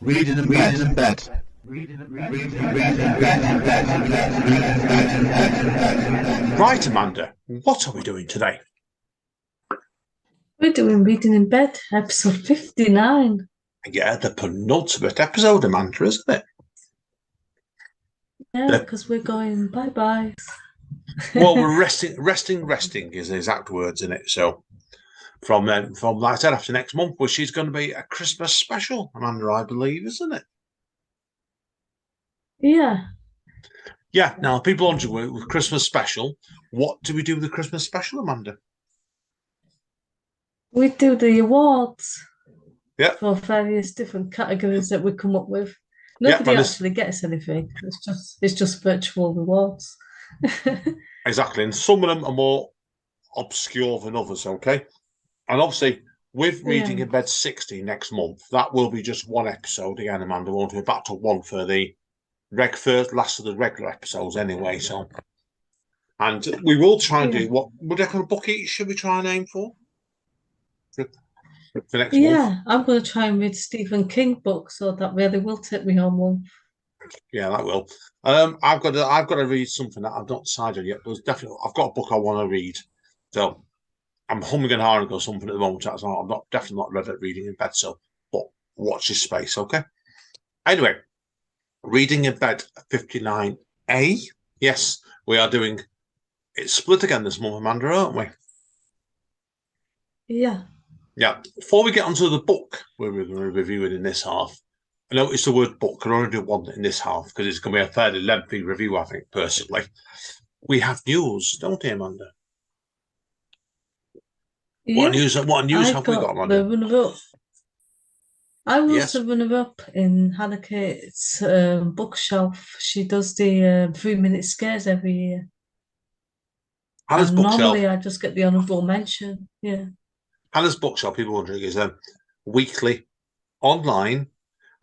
Reading in bed. Right, Amanda, what are we doing today? We're doing Reading in Bed, episode 59. Yeah, the penultimate episode, Amanda, isn't it? Yeah, The, because we're going bye-bye. well, we're resting is the exact words in it. So from like I said, after next month, which is going to be a Christmas special, Amanda, I believe, isn't it? Yeah, Yeah. Now, people wondering with Christmas special, what do we do with the Christmas special, Amanda? we do the awards Yeah, for various different categories that we come up with. yeah, Nobody and this actually gets anything. It's just virtual rewards. exactly. And some of them are more obscure than others. Okay. And obviously, with Yeah. Reading in Bed 60 next month, that will be just one episode again, Amanda. Won't be back to one for the first last of the regular episodes anyway. So, and we will try and Yeah. do what kind of book each should we try and aim for, for next month? Yeah, I'm going to try and read Stephen King books, so that really will take me home one. Yeah, that will. I've got to read something that I've not decided yet. But there's definitely I've got a book I want to read. So I'm humming and hawing or something at the moment. So I'm not definitely not read at Reading in Bed. So, but watch this space, okay? Anyway, Reading in Bed 59A. Yes, we are doing it's split again this month, Amanda, aren't we? Yeah. Yeah. Before we get onto the book we're going to review it in this half, I noticed the word book. I can only do one in this half because it's going to be a fairly lengthy review, I think, personally. We have news, don't we, Amanda? Yeah, What news I have we got, got the Amanda? runner-up. I was Yes. the runner-up in Hannah Kate's bookshelf. She does the 3-minute scares every year. Hannah's And bookshelf. normally I just get the honourable mention. Yeah. Hannah's bookshelf, people wondering, is a weekly online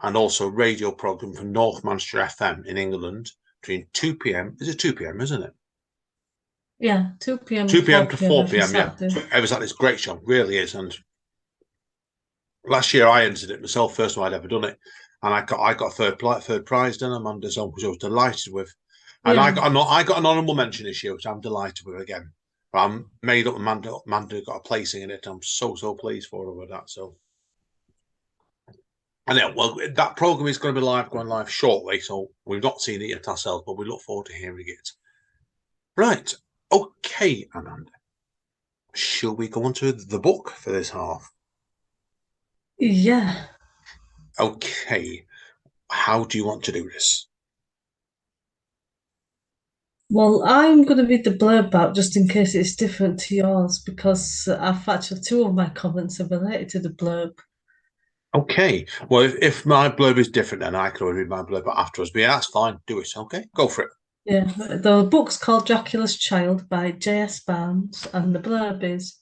and also radio program for North Manchester FM in England between 2 p.m. Is it 2 p.m., isn't it? Yeah, 2 p.m. and 2 p.m. 4 to p.m. 4 every p.m., yeah. Saturday. It was like this great show, really is. And last year I entered it myself, first time I'd ever done it. And I got third prize, done Amanda, so which I was delighted with. And Yeah. I got an honourable mention this year, which I'm delighted with again. But I'm made up Amanda got a placing in it. I'm so pleased for her with that. So and yeah, well, that program is going to be going live shortly. So we've not seen it yet ourselves, but we look forward to hearing it. Right. Okay, Amanda. Shall we go on to the book for this half? Yeah. Okay. How do you want to do this? Well, I'm going to read the blurb out just in case it's different to yours because I've actually two of my comments are related to the blurb. Okay. Well, if my blurb is different, then I can always read my blurb afterwards. But yeah, that's fine. Do it. Okay. Go for it. Yeah, the book's called Dracula's Child by J.S. Barnes, and the blurb is: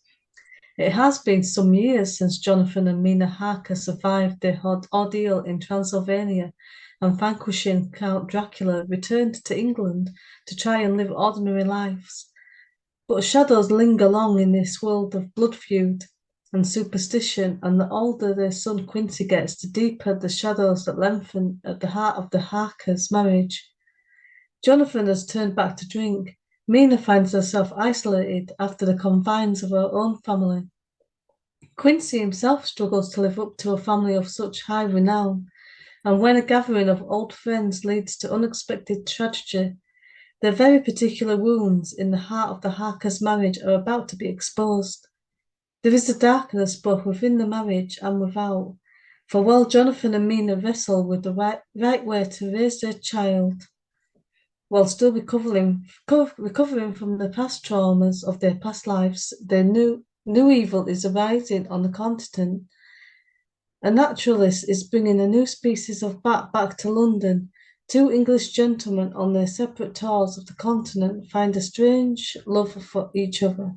It has been some years since Jonathan and Mina Harker survived their ordeal in Transylvania and vanquishing Count Dracula returned to England to try and live ordinary lives. But shadows linger long in this world of blood feud and superstition, and the older their son Quincy gets, the deeper the shadows that lengthen at the heart of the Harkers' marriage. Jonathan has turned back to drink. Mina finds herself isolated after the confines of her own family. Quincy himself struggles to live up to a family of such high renown, and when a gathering of old friends leads to unexpected tragedy, their very particular wounds in the heart of the Harker's marriage are about to be exposed. There is a darkness both within the marriage and without, for while Jonathan and Mina wrestle with the right way to raise their child, while still recovering from the past traumas of their past lives, their new evil is arising on the continent. A naturalist is bringing a new species of bat back to London. Two English gentlemen on their separate tours of the continent find a strange love for each other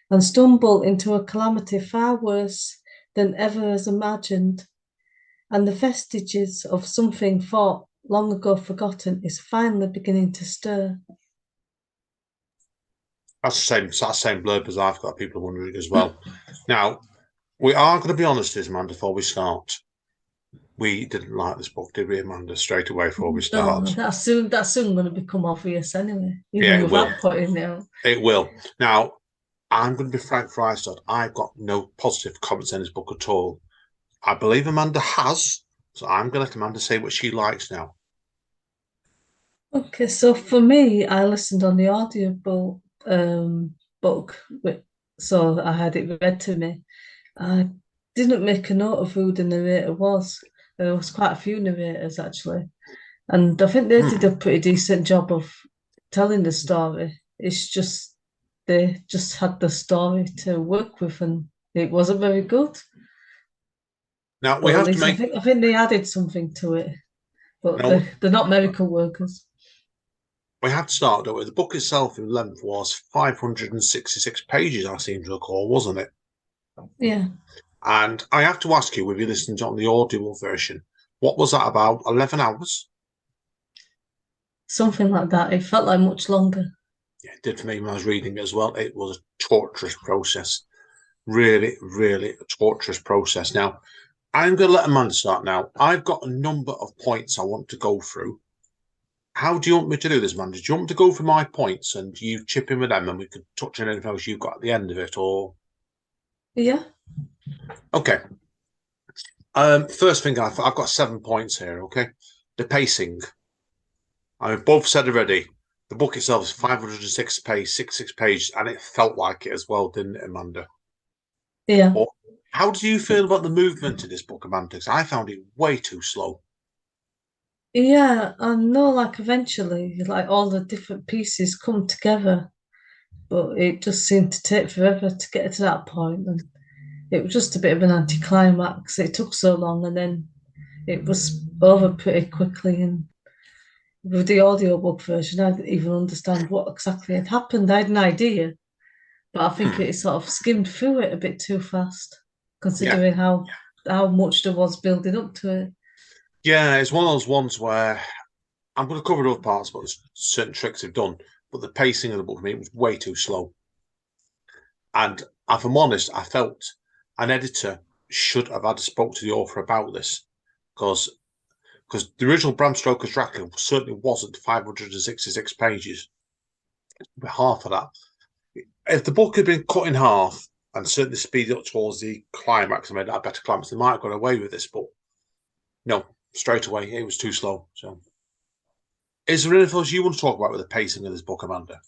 and stumble into a calamity far worse than ever as imagined. And the vestiges of something thought long ago forgotten is finally beginning to stir. That's the same blurb as I've got. People wondering as well. Now, we are going to be honest, this man, before we start. We didn't like this book, did we, Amanda? Straight away before we No, start. that's soon going to become obvious anyway, Yeah, even it will. without pointing it out. It will. Now, I'm going to be frank for Istad. I've got no positive comments on this book at all. I believe Amanda has, so I'm going to let Amanda say what she likes now. Okay, so for me, I listened on the audio book, so I had it read to me. I didn't make a note of who the narrator was. There was quite a few narrators actually, and I think they did a Hmm. pretty decent job of telling the story. It's just they just had the story to work with, and it wasn't very good. Now we But at have to least I make. think I think they added something to it. But Now they're not miracle workers. we have to start, don't we? The book itself in length was 566 pages. I seem to recall, wasn't it? Yeah, And I have to ask you, if you listened to on the audio version, what was that about? 11 hours? something like that. It felt like much longer. Yeah, it did for me when I was reading it as well. It was a torturous process. Really, really a torturous process. Now, I'm going to let Amanda start now. I've got a number of points I want to go through. How do you want me to do this, Amanda? Do you want me to go through my points and you chip in with them and we could touch on anything else you've got at the end of it? Or Yeah. okay. First thing, I've got 7 points here. Okay, the pacing. I've both said already. The book itself is 506 pages, 66 pages, and it felt like it as well, didn't it, Amanda? Yeah. But how do you feel about the movement in this book, Amanda? 'Cause I found it way too slow. Yeah, I know like eventually like all the different pieces come together, but it just seemed to take forever to get to that point and it was just a bit of an anticlimax. It took so long and then it was over pretty quickly and with the audiobook version I didn't even understand what exactly had happened. I had an idea, but I think Hmm. it sort of skimmed through it a bit too fast, Yeah, considering how much there was building up to it. yeah, it's one of those ones where I'm going to cover other parts, but there's certain tricks they've done. But the pacing of the book for me was way too slow. And if I'm honest, I felt an editor should have had spoke to the author about this because the original Bram Stoker's Dracula certainly wasn't 566 pages. But half of that. If the book had been cut in half and certainly speeded up towards the climax and made that a better climax, they might have got away with this. But no, straight away it was too slow. So, is there anything else you want to talk about with the pacing of this book, Amanda?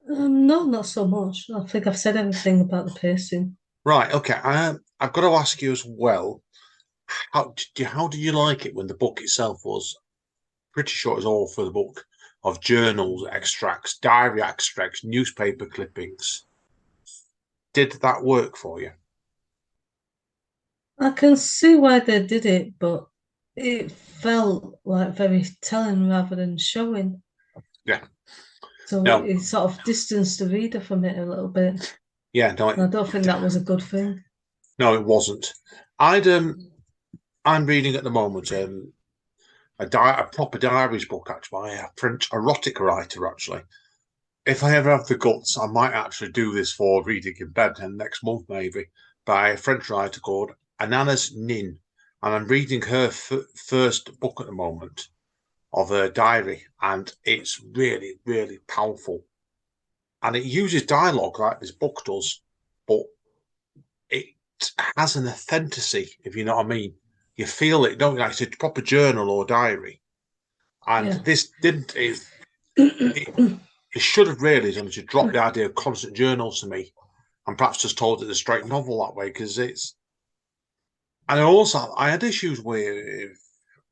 No, not so much. I think I've said everything about the pacing. Right. Okay. I've got to ask you as well. How did you like it when the book itself was pretty short as all for the book of journals, extracts, diary extracts, newspaper clippings? Did that work for you? I can see why they did it, but it felt like very telling rather than showing. Yeah. So No. it sort of distanced the reader from it a little bit. Yeah. No. And I don't think that was a good thing. No, it wasn't. I'd I'm reading at the moment a proper diaries book actually by a French erotic writer actually. If I ever have the guts, I might actually do this for reading in bed and next month maybe by a French writer called Ananas Nin, and I'm reading her first book at the moment of her diary, and it's really really powerful, and it uses dialogue like this book does, but it has an authenticity, if you know what I mean. You feel it, don't you? Like it's a proper journal or diary. And Yeah. this didn't it, it should have really done to drop the idea of constant journals to me and perhaps just told it a straight novel that way because it's and also I had issues with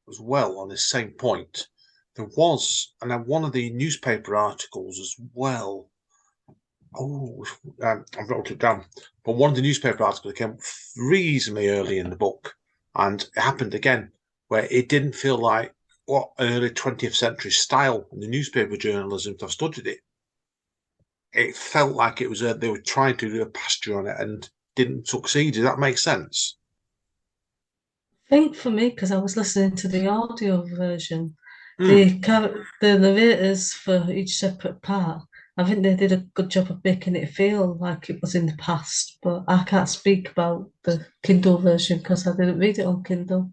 as well on this same point. There was and then one of the newspaper articles as well. Oh, I wrote it down. But one of the newspaper articles came reasonably early in the book, and it happened again where it didn't feel like what an early 20th century style in the newspaper journalism. I've studied it. It felt like it was they were trying to do a pasture on it and didn't succeed. Does that make sense? I think for me, because I was listening to the audio version, Mm, the narrators for each separate part I think they did a good job of making it feel like it was in the past, but I can't speak about the Kindle version because I didn't read it on Kindle.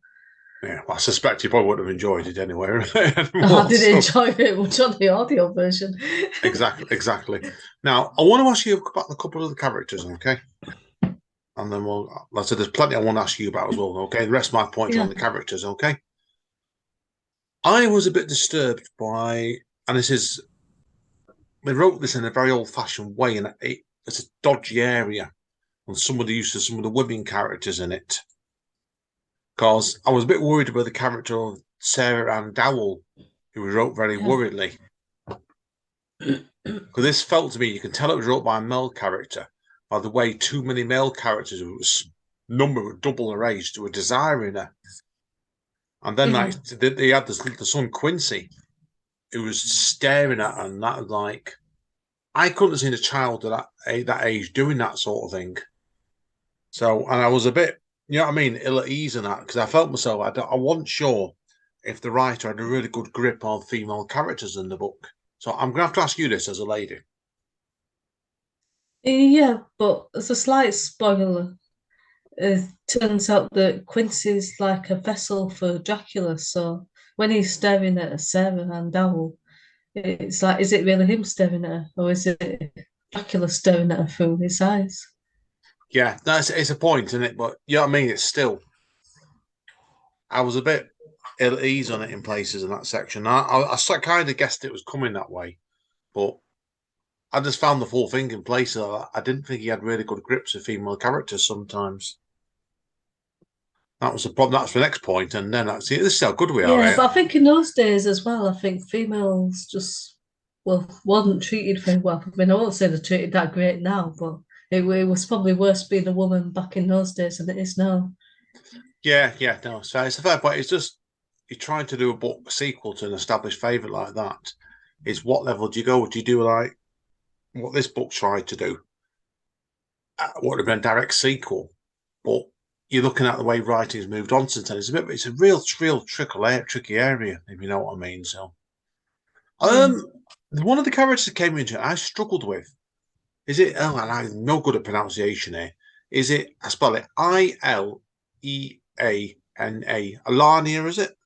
Yeah, well, I suspect you probably would have enjoyed it anyway. I Anymore, didn't so enjoy it much on the audio version. exactly, exactly. Now, I want to ask you about a couple of the characters, okay? And then like I said, there's plenty I want to ask you about as well, okay? The rest of my points are on Yeah, the characters, okay? I was a bit disturbed by, and they wrote this in a very old-fashioned way, and it's a dodgy area, and some of the use of some of the women characters in it. Because I was a bit worried about the character of Sarah Ann Dowell, who was wrote very yeah. worriedly. Because this felt to me, you can tell it was wrote by a male character by the way too many male characters who was number were double her age were desiring her. And then Yeah. like they had the son Quincy who was staring at her, and that was like I couldn't have seen a child at that age doing that sort of thing. So, and I was a bit, you know what I mean, ill at ease in that because I felt myself, I wasn't sure if the writer had a really good grip on female characters in the book. So I'm going to have to ask you this as a lady. Yeah, but as a slight spoiler, it turns out that Quincy's like a vessel for Dracula. So when he's staring at Sarah and Dowell, it's like, is it really him staring at her, or is it Dracula staring at her through his eyes? Yeah, that's it's a point, isn't it? But you know what I mean? It's still, I was a bit ill at ease on it in places in that section. I kind of guessed it was coming that way, but I just found the full thing in places. I didn't think he had really good grips of female characters sometimes. That was the problem. That's the next point, and then that's this is how good we are Yeah, here. but I think in those days as well, I think females just well wasn't treated very well. I mean, I won't say they're treated that great now, but it was probably worse being a woman back in those days than it is now. Yeah, yeah, no. So it's a fair point. It's just you're trying to do a book sequel to an established favourite like that. Is what level do you go? Do you do like what this book tried to do? What would have been a direct sequel, but you're looking at the way writing's moved on since then. It's a real tricky area, if you know what I mean. So, Yeah. um, one of the characters that came into it, I struggled with. Is it? Oh, and I'm no good at pronunciation here. Is it? I spell it Ileana. Alania, is it?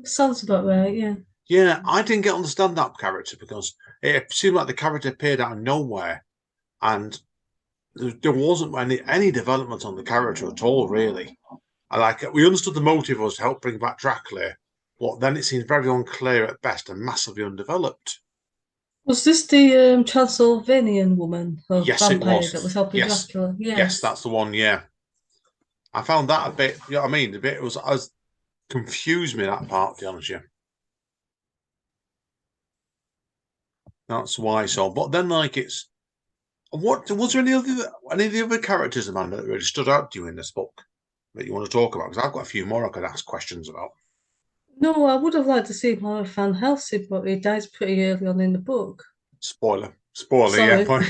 Sounds about right, yeah. Yeah, I didn't get understand that character because it seemed like the character appeared out of nowhere, and there wasn't any development on the character at all, really. I like it. We understood the motive was to help bring back Dracula, but then it seems very unclear at best and massively undeveloped. Was this the Transylvanian woman or Yes, it vampire that was. was helping Yes, Dracula? Yeah. yes, that's the one. Yeah, I found that a bit. You know what I mean? A bit was as confused me that part. To be honest with you, that's why. So, but then like it's what was there any of the other characters, Amanda, that really stood out to you in this book that you want to talk about? Because I've got a few more I could ask questions about. No, I would have liked to see more of Van Helsing, but he dies pretty early on in the book. Spoiler, yeah, Sorry.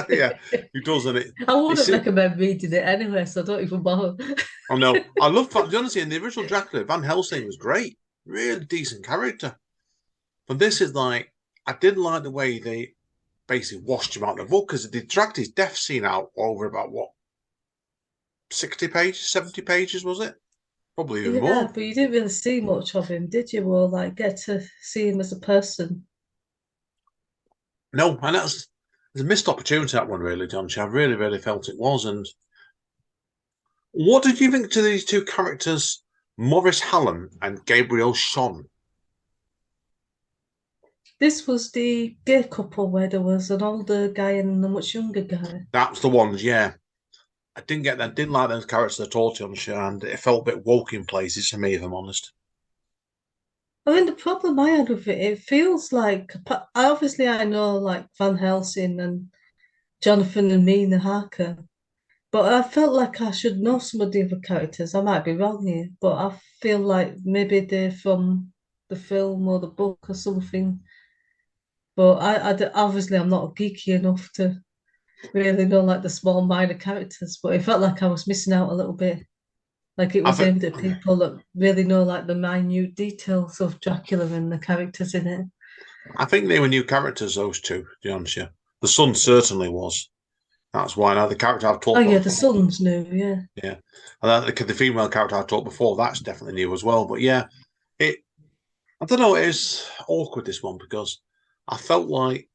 yeah, he does, and it. I wouldn't It's, recommend reading it anyway, so don't even bother. I know. I love, to be honest, in the original Dracula, Van Helsing was great, really decent character. But this is like, I didn't like the way they basically washed him out of the book because they dragged his death scene out over about what 60 pages, 70 pages, was it? Probably even Yeah, more. but you didn't really see much of him, did you? Or like get to see him as a person. No, and that's there's a missed opportunity that one, really, John. I really felt it was. And what did you think to these two characters, Maurice Hallam and Gabriel Shon? This was the gay couple where there was an older guy and a much younger guy. That's the ones, yeah. I didn't get that. Didn't like those characters at all, to be honest, and it felt a bit woke in places to me, if I'm honest. I mean, the problem I had with it, it feels like obviously I know like Van Helsing and Jonathan and Mina Harker, but I felt like I should know some of the other characters. I might be wrong here, but I feel like maybe they're from the film or the book or something. But obviously I'm not geeky enough to really know like the small minor characters. But it felt like I was missing out a little bit. Like it I was think, aimed at people that really know like the minute details of Dracula and the characters in it. I think they were new characters, those two, to be honest. Yeah. The son certainly was. That's why now the character I've Oh talked yeah, about the before. son's new. Yeah, Yeah. And the female character I talked before, that's definitely new as well. But yeah, it I don't know, it's awkward this one because I felt like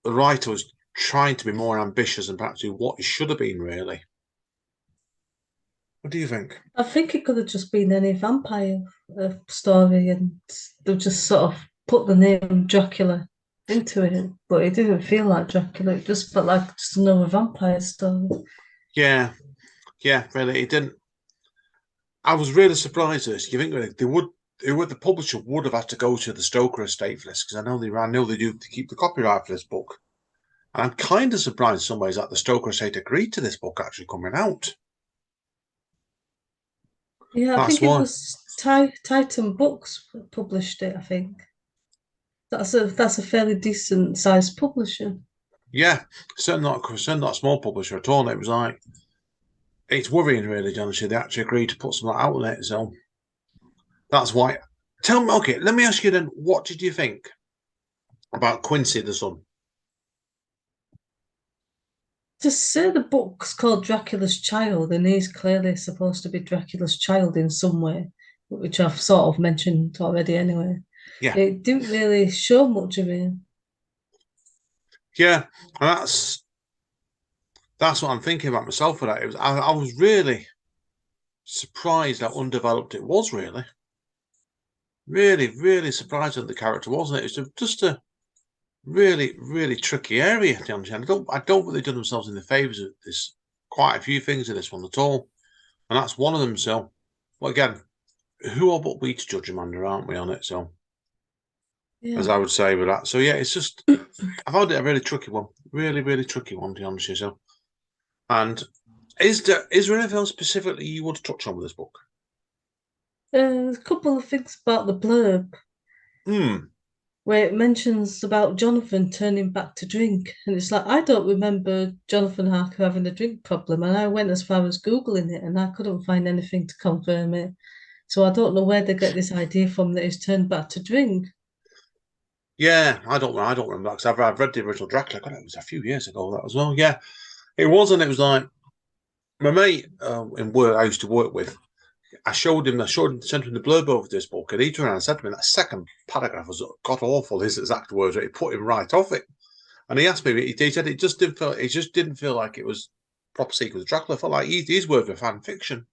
the writer was trying to be more ambitious and perhaps do what it should have been really. What do you think? I think it could have just been any vampire story, and they've just sort of put the name Dracula into it, but it didn't feel like Dracula. It just felt like just another vampire story. Yeah, yeah, really. It didn't I was really surprised at this. You think the publisher would have had to go to the Stoker estate for this because I know they do to keep the copyright for this book. And I'm kind of surprised in some ways that the Stoker estate agreed to this book actually coming out. Yeah, I That's think it why. was Titan Books published it. I think that's a fairly decent sized publisher. Yeah, certainly not a small publisher at all. And it was like it's worrying really, John. They actually agreed to put something out on it, so that's why. Tell me, okay, let me ask you then, what did you think about Quincy the Son? To say the book's called Dracula's Child, and he's clearly supposed to be Dracula's child in some way, which I've sort of mentioned already anyway. Yeah, It didn't really show much of him. yeah, and that's what I'm thinking about myself for that. I was really surprised how undeveloped it was. Really surprised that the character wasn't it? It's just a really tricky area. To understand. I don't think they've done themselves in the favours of this. Quite a few things in this one at all, and that's one of them. So, well, again, who are but we to judge Amanda, aren't we on it? So, as Yeah. I would say with that. So yeah, it's just I found it a really tricky one, really tricky one to be honest with you. So, and is there anything else specifically you want to touch on with this book? A couple of things about the blurb Hmm. where it mentions about Jonathan turning back to drink. And it's like, I don't remember Jonathan Harker having a drink problem. And I went as far as Googling it and I couldn't find anything to confirm it. So I don't know where they get this idea from that he's turned back to drink. Yeah, I don't remember because I've read the original Dracula. God, it was a few years ago that as well. Yeah, it was, and it was like my mate in work I used to work with. Sent him the blurb over this book, and he turned around and said to me that second paragraph was god awful. His exact words, it put him right off it. And he asked me, he said it just didn't feel like it was proper sequel to Dracula. It felt like his words were fan fiction.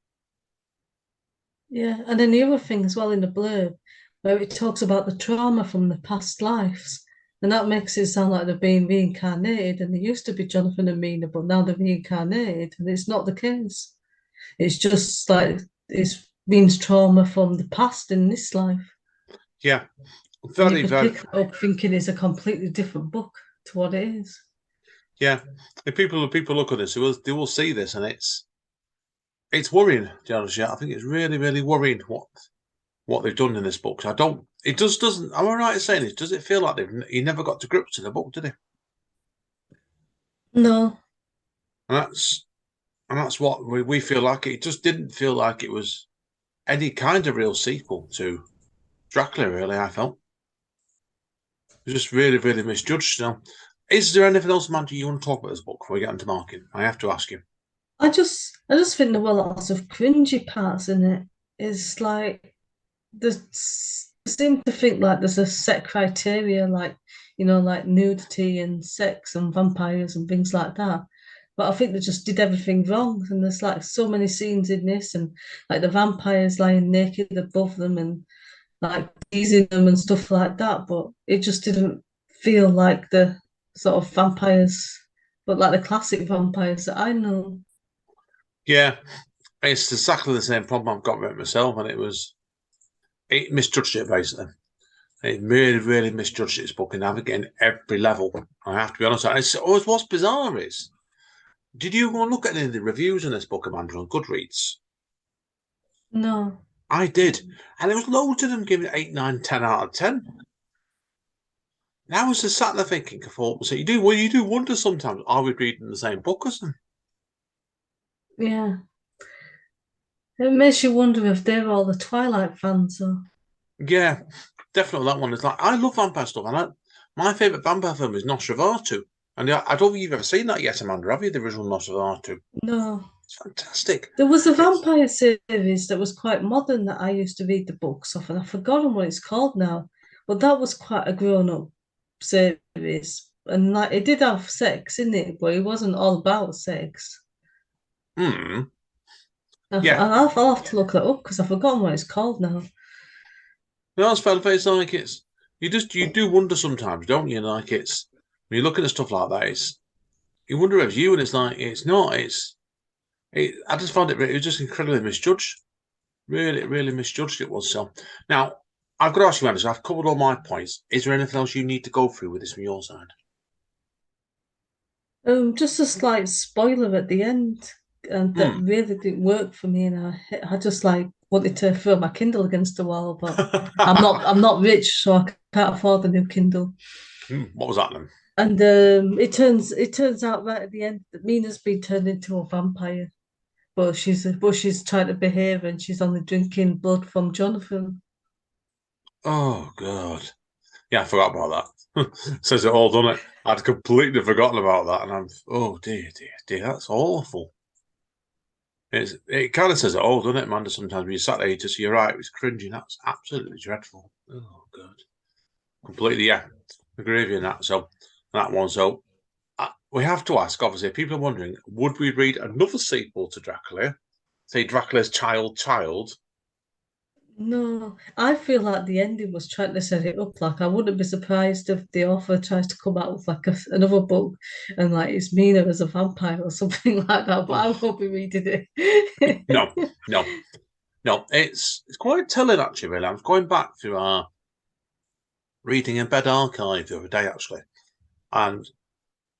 Yeah. And then the other thing as well in the blurb, where it talks about the trauma from the past lives. And that makes it sound like they're being reincarnated. And they used to be Jonathan and Mina, but now they're reincarnated. And it's not the case. It's just like it means trauma from the past in this life. Yeah, And you very could very. pick it up thinking it's a completely different book to what it is. Yeah, if people look at this, they will see this, and it's worrying. To be honest, yeah, I think it's really worrying what they've done in this book. I don't. It just doesn't. Am I right in saying this? Does it feel like he never got to grips in the book, did he? No, And that's what we feel like. It just didn't feel like it was any kind of real sequel to Dracula. Really, I felt it was just really misjudged. So, is there anything else, Mandy, you want to talk about this book before we get into marking? I have to ask you. I just think there were lots of cringy parts in it. It's like there's seem to think like there's a set criteria, like like nudity and sex and vampires and things like that. But I think they just did everything wrong, and there's like so many scenes in this, and like the vampires lying naked above them, and like teasing them and stuff like that. But it just didn't feel like the sort of vampires, but like the classic vampires that I know. Yeah, it's exactly the same problem I've got with it myself, and it misjudged it basically. It really misjudged its book in navigating every level. I have to be honest. What's bizarre is, did you go and look at any of the reviews in this book, Amanda, on Goodreads? No. I did, and there was loads of them giving it 8, 9, 10 out of 10. And I was just sat there thinking, I thought, so you do wonder sometimes, are we reading the same book as them? Yeah. It makes you wonder if they're all the Twilight fans or Yeah, definitely that one is like I love vampire stuff, and my favourite vampire film is Nosferatu. And I don't think you've ever seen that yet, Amanda, have you? The original Nosferatu. No. It's fantastic. There was a It's vampire series that was quite modern that I used to read the books of, and I've forgotten what it's called now. But that was quite a grown-up series. And like it did have sex in it, but it wasn't all about sex. hmm, I'll, yeah. I'll have to look that up because I've forgotten what it's called now. No, it's fair face like it's you do wonder sometimes, don't you? Like it's when you're looking at stuff like that, it's you wonder if you and it's like it's not, I just found it was just incredibly misjudged. Really, really misjudged it was. So now I've got to ask you, Anderson, I've covered all my points. Is there anything else you need to go through with this from your side? Just a slight spoiler at the end, and that Hmm. really didn't work for me, and I just like wanted to throw my Kindle against the wall, but I'm not rich, so I can't afford a new Kindle. Hmm, what was that then? And it turns out right at the end that Mina's been turned into a vampire, but she's trying to behave, and she's only drinking blood from Jonathan. Oh God. Yeah, I forgot about that. Says it all, doesn't it? I'd completely forgotten about that, and I'm oh dear, dear, dear, that's awful. It kind of says it all, doesn't it, Amanda? Sometimes when you sat there, you're right, it's cringing. That's absolutely dreadful. Oh God, completely, yeah, agree with you on that. So that one. So we have to ask. Obviously, people are wondering: would we read another sequel to Dracula? Say Dracula's Child, Child. No, I feel like the ending was trying to set it up. Like I wouldn't be surprised if the author tries to come out with like another book, and like it's Mina as a vampire or something like that. But I Oh won't be reading it. no, no, no. It's quite telling actually. Really, I was going back through our reading in bed archive the other day actually, and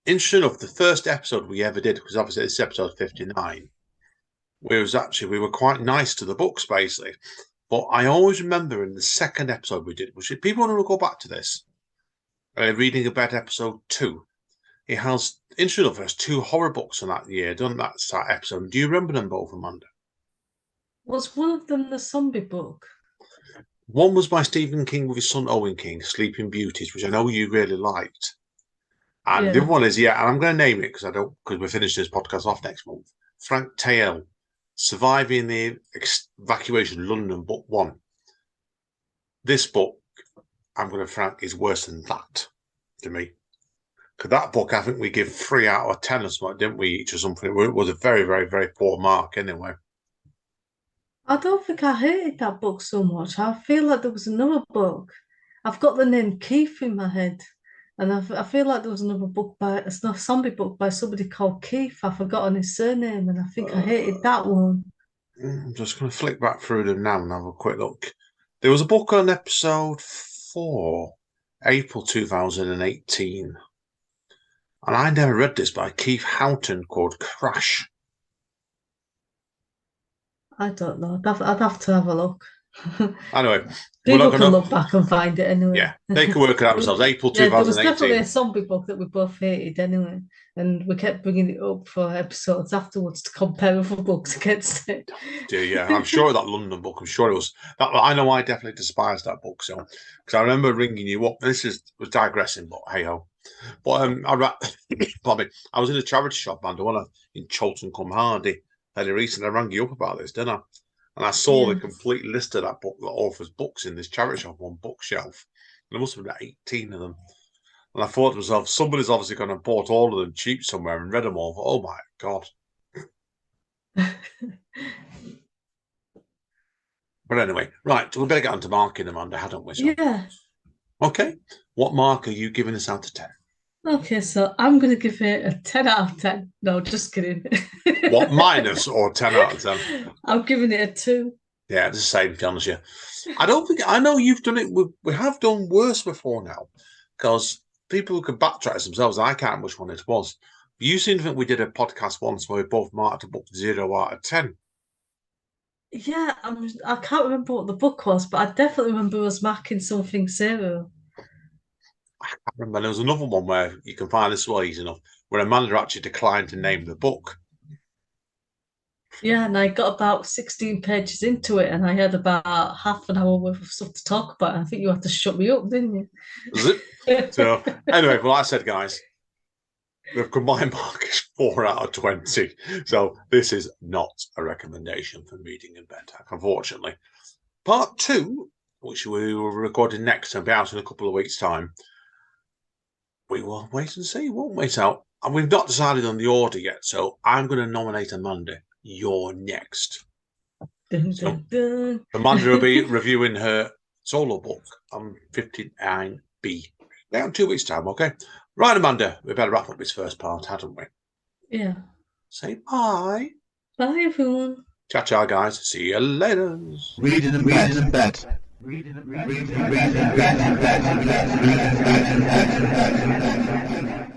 interesting enough, the first episode we ever did, because obviously it's episode 59, we were quite nice to the books basically. But I always remember in the second episode we did, which if people want to go back to this, reading about episode 2, it has interesting enough, there's 2 horror books on that year, done that start episode. Do you remember them both, Amanda? Was one of them the zombie book? One was by Stephen King with his son Owen King, Sleeping Beauties, which I know you really liked. And the other Yeah, one is, yeah, and I'm going to name it because we're finishing this podcast off next month. Frank Tail, Surviving the Evacuation London, Book 1. This book, I'm going to frank, is worse than that to me. Because that book, I think we give 3 out of 10 or something, didn't we, each or something? It was a very, very, very poor mark anyway. I don't think I hated that book so much. I feel like there was another book. I've got the name Keith in my head, and I feel like there was another book by it's not a zombie book by somebody called Keith. I've forgotten his surname, and I think I hated Uh, that one. I'm just going to flick back through them now and have a quick look. There was a book on episode 4, April 2018. And I never read this by Keith Houghton called Crash. I don't know. I'd have to have a look. Anyway, we're not People going can to, look back and find it anyway. yeah, they can work it out themselves. April Yeah, there was definitely 2018. a zombie book that we both hated anyway, and we kept bringing it up for episodes afterwards to compare other books against it. Yeah, I'm sure that London book. I'm sure it was that. I know I definitely despised that book. So, because I remember ringing you up. This was digressing, but hey ho. But Bobby, I was in a charity shop, man. The one in Cholton Cum Hardy. Fairly recently, I rang you up about this, didn't I? And I saw the Yeah. complete list of that book, the author's books in this charity shop on bookshelf. And there must have been about 18 of them. And I thought to myself, somebody's obviously gone and bought all of them cheap somewhere and read them all. Oh my God. But anyway, right, so we better get on to marking, Amanda, hadn't we? So, Yeah. okay. What mark are you giving us out of 10? Okay, so I'm gonna give it a 10 out of 10. No, just kidding. What, minus or 10 out of 10? I'm giving it a 2. Yeah, it's the same, to be honest. Yeah. I don't think, I know you've done it, we have done worse before now because people who can backtrack themselves, I can't remember which one it was. You seem to think we did a podcast once where we both marked a book 0 out of 10. Yeah, I can't remember what the book was, but I definitely remember us marking something 0. I remember there was another one where you can find this way easy enough, where Amanda actually declined to name the book. Yeah, and I got about 16 pages into it, and I had about half an hour worth of stuff to talk about. I think you had to shut me up, didn't Zip. you? So anyway, well, like I said, guys, the combined mark is 4 out of 20. So this is not a recommendation for reading in bed, unfortunately. Part 2, which we will record next and be out in a couple of weeks' time, we will wait and see, won't we? So, and we've not decided on the order yet, so I'm going to nominate Amanda. You're next. Dun, So dun, dun. Amanda will be reviewing her solo book on 59B. Yeah, in 2 weeks' time, okay? Right, Amanda, we better wrap up this first part, hadn't we? Yeah. Say bye. Bye, everyone. Ciao, ciao, guys. See you later. Reading in bed. Reading in bed. Reading in bed. Reading in bed.